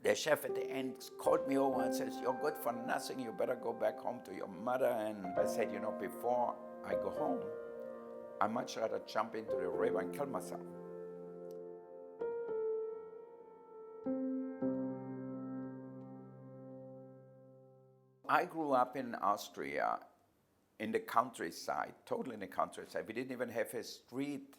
The chef at the end called me over and says, "You're good for nothing, you better go back home to your mother." And I said, before I go home, I'd much rather jump into the river and kill myself. I grew up in Austria, in the countryside, totally in the countryside. We didn't even have a street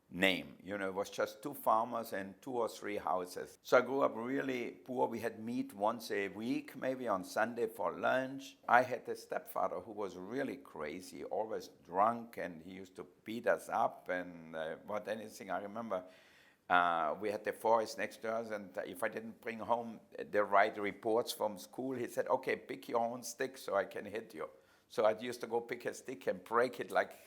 name. It was just 2 farmers and 2 or 3 houses. So I grew up really poor. We had meat once a week, maybe on Sunday for lunch. I had a stepfather who was really crazy, always drunk, and he used to beat us up and anything. I remember we had the forest next to us, and if I didn't bring home the right reports from school, he said, "Okay, pick your own stick so I can hit you." So I used to go pick a stick and break it like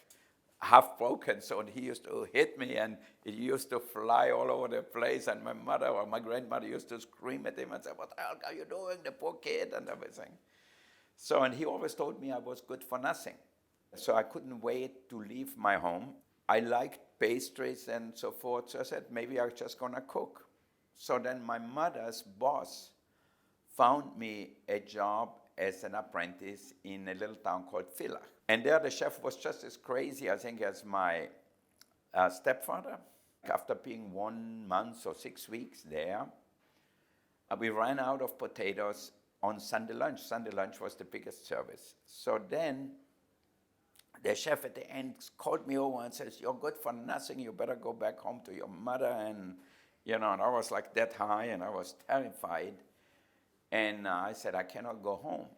half broken, so he used to hit me, and it used to fly all over the place, and my mother or my grandmother used to scream at him and say, "What the hell are you doing, the poor kid," and everything. So, and he always told me I was good for nothing. So I couldn't wait to leave my home. I liked pastries and so forth, so I said, maybe I'm just gonna cook. So then my mother's boss found me a job as an apprentice in a little town called Villach. And there the chef was just as crazy, I think, as my stepfather. After being 1 month or 6 weeks there, we ran out of potatoes on Sunday lunch. Sunday lunch was the biggest service. So then the chef at the end called me over and says, "You're good for nothing, you better go back home to your mother." And, and I was like that high, and I was terrified. And I said, "I cannot go home."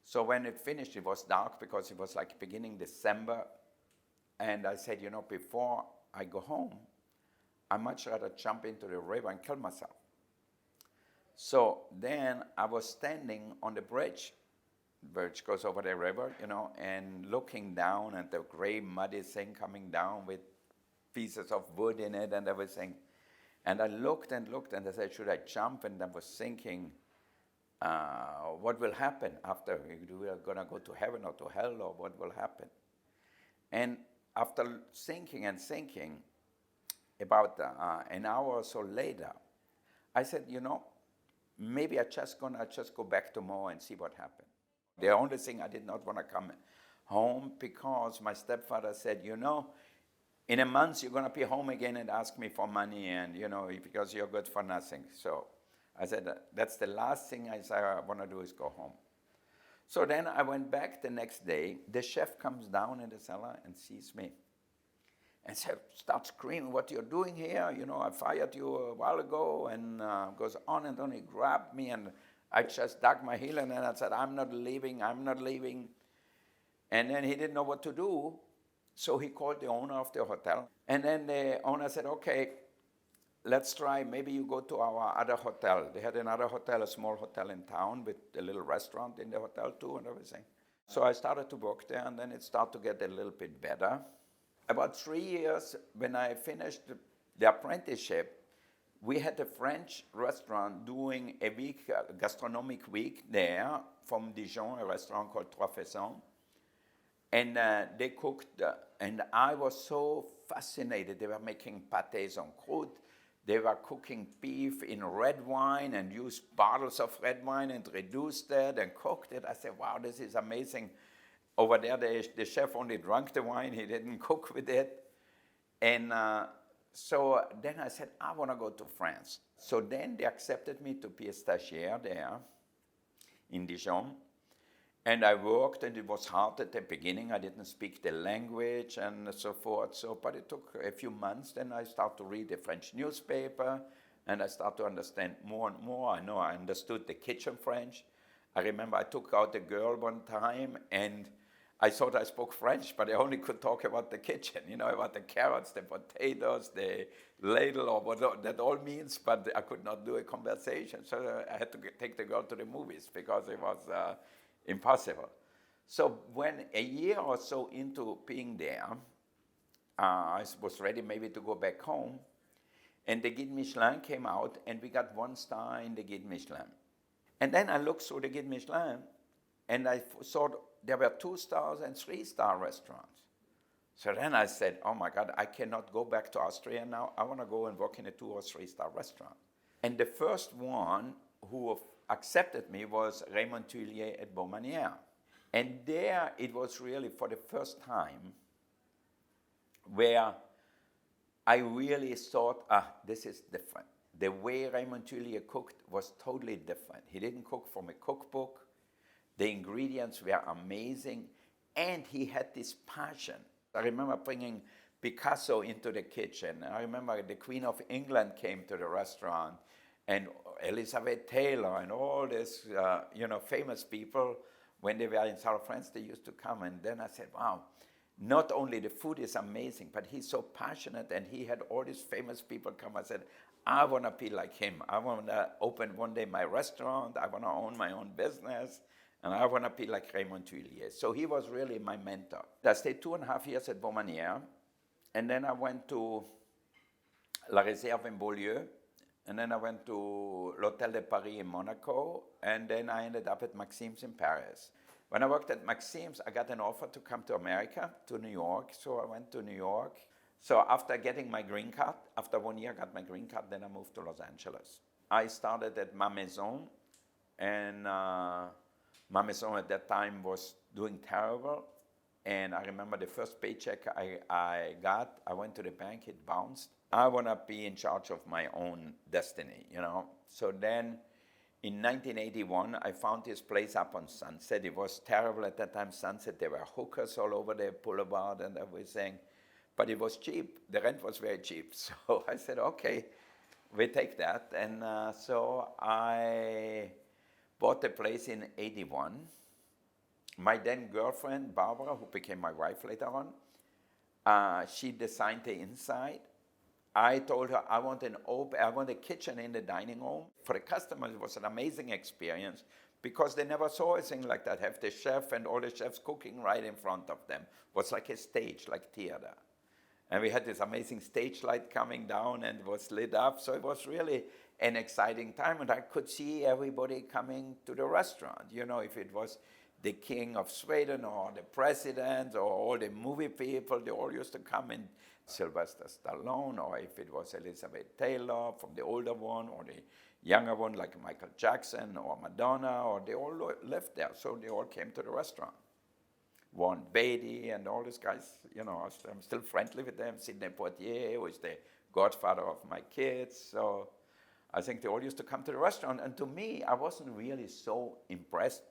So when it finished, it was dark because it was like beginning December. And I said, before I go home, I'd much rather jump into the river and kill myself. So then I was standing on the bridge goes over the river, and looking down at the gray muddy thing coming down with pieces of wood in it and everything. And I looked and I said, should I jump? And I was thinking, what will happen after? We are going to go to heaven or to hell, or what will happen? And after thinking, about an hour or so later, I said, maybe I'm just going to go back tomorrow and see what happened. The only thing, I did not want to come home because my stepfather said, in a month you're going to be home again and ask me for money, and, because you're good for nothing. So I said, that's the last thing I want to do is go home. So then I went back the next day. The chef comes down in the cellar and sees me and starts screaming, "What you're doing here? I fired you a while ago," and goes on and on. He grabbed me, and I just dug my heel, and then I said, I'm not leaving. And then he didn't know what to do, so he called the owner of the hotel. And then the owner said, "Okay, let's try, maybe you go to our other hotel." They had another hotel, a small hotel in town with a little restaurant in the hotel too and everything. So I started to work there, and then it started to get a little bit better. About 3 years, when I finished the apprenticeship, we had a French restaurant doing a week, a gastronomic week there from Dijon, a restaurant called Trois Faisons. And they cooked, and I was so fascinated. They were making pâtés en croûte. They were cooking beef in red wine and used bottles of red wine and reduced it and cooked it. I said, wow, this is amazing. Over there, the chef only drank the wine. He didn't cook with it. And so then I said, I want to go to France. So then they accepted me to be a stagiaire there in Dijon. And I worked, and it was hard at the beginning. I didn't speak the language and so forth. But it took a few months. Then I started to read the French newspaper, and I started to understand more and more. I understood the kitchen French. I remember I took out a girl one time, and I thought I spoke French, but I only could talk about the kitchen, about the carrots, the potatoes, the ladle, or what that all means, but I could not do a conversation. So I had to take the girl to the movies because it was impossible. So when a year or so into being there, I was ready maybe to go back home, and the Guide Michelin came out, and we got 1 star in the Guide Michelin. And then I looked through the Guide Michelin, and I saw there were 2-star and 3-star restaurants. So then I said, oh my God, I cannot go back to Austria now. I want to go and work in a 2- or 3-star restaurant. And the first one who accepted me was Raymond Tuillier at Beaumanière. And there it was really for the first time where I really thought, this is different. The way Raymond Tuillier cooked was totally different. He didn't cook from a cookbook. The ingredients were amazing. And he had this passion. I remember bringing Picasso into the kitchen. I remember the Queen of England came to the restaurant, and Elizabeth Taylor and all these, famous people. When they were in South France, they used to come. And then I said, wow, not only the food is amazing, but he's so passionate, and he had all these famous people come. I said, I want to be like him. I want to open one day my restaurant. I want to own my own business. And I want to be like Raymond Tuillier. So he was really my mentor. I stayed 2.5 years at Beaumanière. And then I went to La Réserve in Beaulieu. And then I went to l'Hôtel de Paris in Monaco. And then I ended up at Maxim's in Paris. When I worked at Maxim's, I got an offer to come to America, to New York. So I went to New York. So after getting my green card, after 1 year I got my green card, then I moved to Los Angeles. I started at Ma Maison. And Ma Maison at that time was doing terrible. And I remember the first paycheck I got, I went to the bank, it bounced. I want to be in charge of my own destiny, So then in 1981, I found this place up on Sunset. It was terrible at that time, Sunset. There were hookers all over the boulevard and everything. But it was cheap. The rent was very cheap. So I said, okay, we take that. And so I bought the place in 81. My then girlfriend, Barbara, who became my wife later on, she designed the inside. I told her I want a kitchen in the dining room. For the customers, it was an amazing experience because they never saw a thing like that. Have the chef and all the chefs cooking right in front of them. It was like a stage, like theater. And we had this amazing stage light coming down and it was lit up. So it was really an exciting time. And I could see everybody coming to the restaurant. If it was the king of Sweden or the president or all the movie people, they all used to come in. Sylvester Stallone, or if it was Elizabeth Taylor from the older one, or the younger one like Michael Jackson or Madonna, or they all lived there. So they all came to the restaurant. Warren Beatty and all these guys, I'm still friendly with them. Sidney Poitier, who is the godfather of my kids. So I think they all used to come to the restaurant. And to me, I wasn't really so impressed.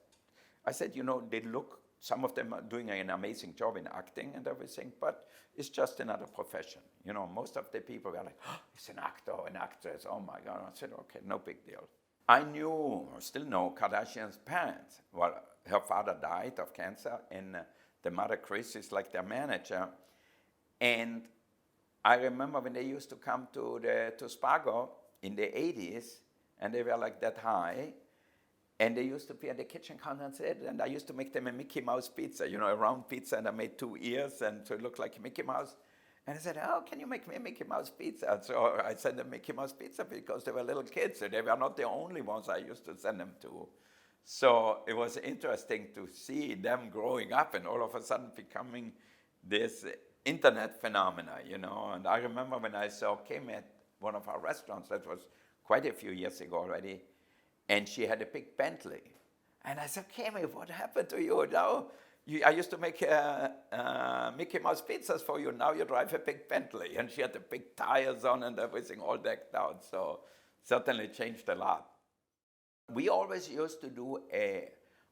I said, some of them are doing an amazing job in acting and everything, but it's just another profession. Most of the people were like, oh, it's an actor, an actress, oh my God. I said, okay, no big deal. I still know Kardashian's parents. Well, her father died of cancer, and the mother, Kris, is like their manager. And I remember when they used to come to Spago in the 80s, and they were like that high, and they used to be at the kitchen counter and I used to make them a Mickey Mouse pizza, a round pizza, and I made 2 ears, and so it looked like Mickey Mouse. And I said, oh, can you make me a Mickey Mouse pizza? So I sent them Mickey Mouse pizza because they were little kids, so they were not the only ones I used to send them to. So it was interesting to see them growing up and all of a sudden becoming this internet phenomena, And I remember when I saw Kim at one of our restaurants, that was quite a few years ago already, and she had a big Bentley. And I said, Kimmy, what happened to you now? I used to make Mickey Mouse pizzas for you. Now you drive a big Bentley. And she had the big tires on and everything all decked out. So certainly changed a lot. We always used to do an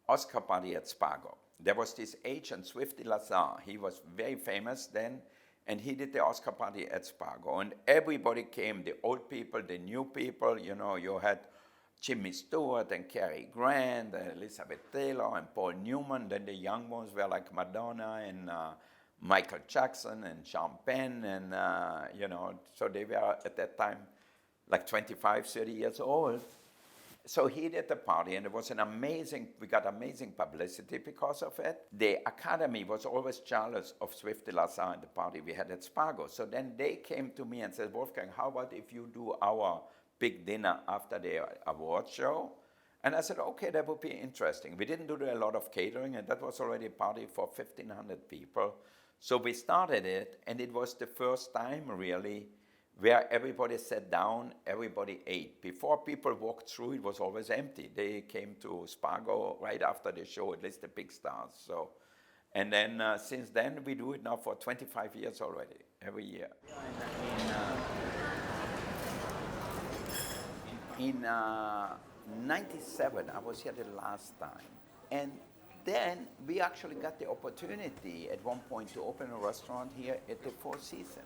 Oscar party at Spago. There was this agent, Swifty Lazar. He was very famous then. And he did the Oscar party at Spago. And everybody came, the old people, the new people. You had Jimmy Stewart and Cary Grant and Elizabeth Taylor and Paul Newman. Then the young ones were like Madonna and Michael Jackson and Sean Penn. And, so they were at that time like 25, 30 years old. So he did the party, and it was we got amazing publicity because of it. The Academy was always jealous of Swifty Lazar and the party we had at Spago. So then they came to me and said, Wolfgang, how about if you do our big dinner after the award show? And I said, okay, that would be interesting. We didn't do a lot of catering, and that was already a party for 1,500 people. So we started it, and it was the first time really where everybody sat down, everybody ate. Before people walked through, it was always empty. They came to Spago right after the show, at least the big stars. So, and then since then, we do it now for 25 years already, every year. In 97, I was here the last time. And then we actually got the opportunity at one point to open a restaurant here at the Four Seasons.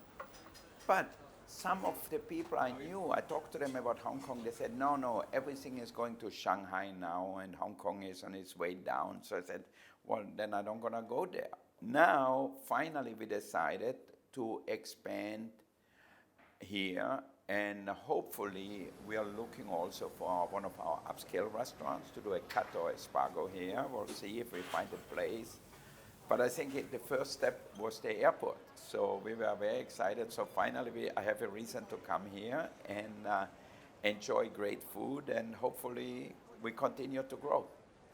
But some of the people I knew, I talked to them about Hong Kong, they said, no, everything is going to Shanghai now and Hong Kong is on its way down. So I said, well, then I don't gonna go there. Now, finally, we decided to expand here, and hopefully we are looking also for one of our upscale restaurants to do a cut or a Spago here. We'll see if we find a place. But I think the first step was the airport. So we were very excited. So finally I have a reason to come here and enjoy great food, and hopefully we continue to grow.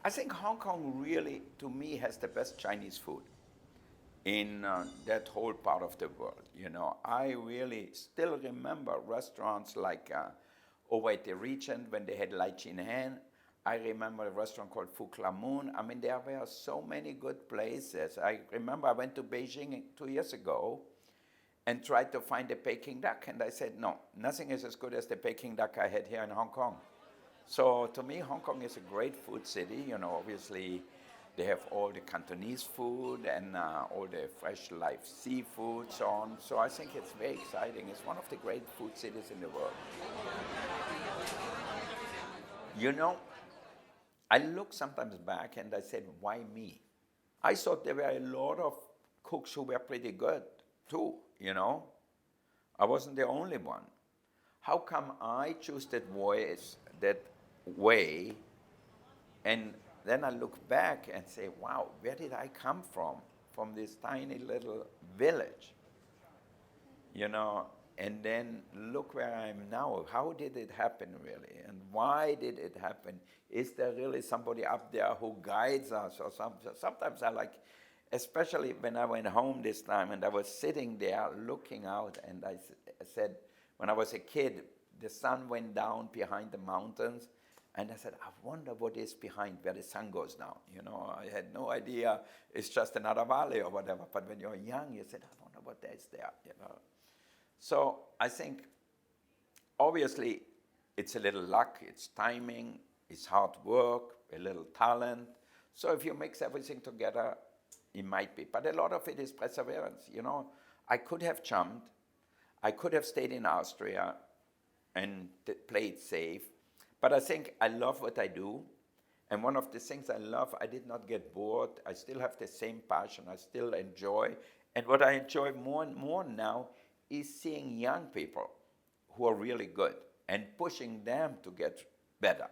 I think Hong Kong really, to me, has the best Chinese food in that whole part of the world. You know, I really still remember restaurants like over at the Regent when they had Lai Chin Hen. I remember a restaurant called Fu Cla Moon. I mean, there were so many good places. I remember I went to Beijing 2 years ago and tried to find a Peking duck, and I said, no, nothing is as good as the Peking duck I had here in Hong Kong. So to me, Hong Kong is a great food city. You know, obviously, they have all the Cantonese food and all the fresh live seafood, so on. So I think it's very exciting. It's one of the great food cities in the world. You know, I look sometimes back and I said, why me? I thought there were a lot of cooks who were pretty good too, you know. I wasn't the only one. How come I choose that way, and then I look back and say, wow, where did I come from? From this tiny little village, you know, and then look where I am now. How did it happen really? And why did it happen? Is there really somebody up there who guides us or something? Sometimes I like, especially when I went home this time and I was sitting there looking out, and I said, when I was a kid, the sun went down behind the mountains, and I said, I wonder what is behind where the sun goes down. You know, I had no idea. It's just another valley or whatever. But when you're young, you said, I wonder what is there, you know. So I think, obviously, it's a little luck, it's timing, it's hard work, a little talent. So if you mix everything together, it might be. But a lot of it is perseverance, you know. I could have jumped. I could have stayed in Austria and played safe. But I think I love what I do. And one of the things I love, I did not get bored. I still have the same passion. I still enjoy. And what I enjoy more and more now is seeing young people who are really good and pushing them to get better.